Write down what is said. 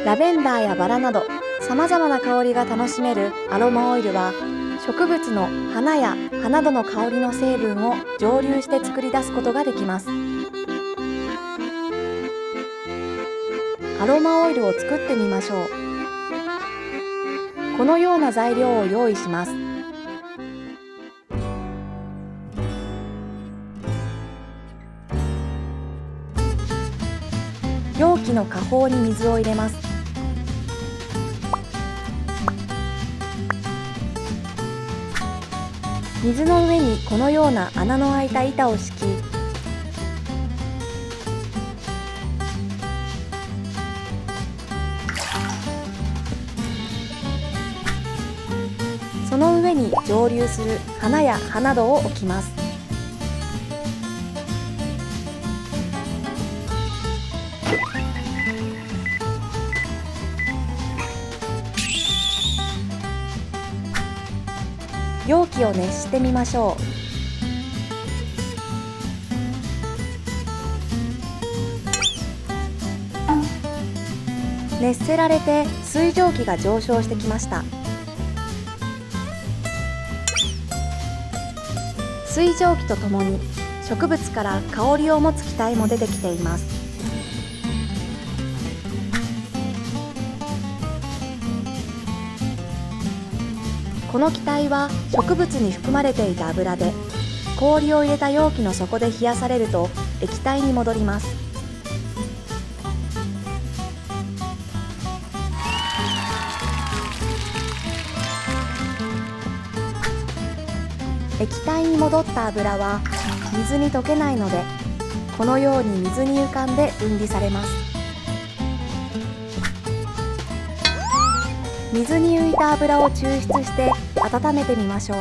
ラベンダーやバラなどさまざまな香りが楽しめるアロマオイルは、植物の花や葉などの香りの成分を蒸留して作り出すことができます。アロマオイルを作ってみましょう。このような材料を用意します。容器の下方に水を入れます。水の上にこのような穴の開いた板を敷き、その上に蒸留する花や葉などを置きます。容器を熱してみましょう。熱せられて水蒸気が上昇してきました。水蒸気とともに植物から香りを持つ気体も出てきています。この気体は植物に含まれていた油で、氷を入れた容器の底で冷やされると液体に戻ります。液体に戻った油は水に溶けないので、このように水に浮かんで分離されます。水に浮いた油を抽出して温めてみましょう。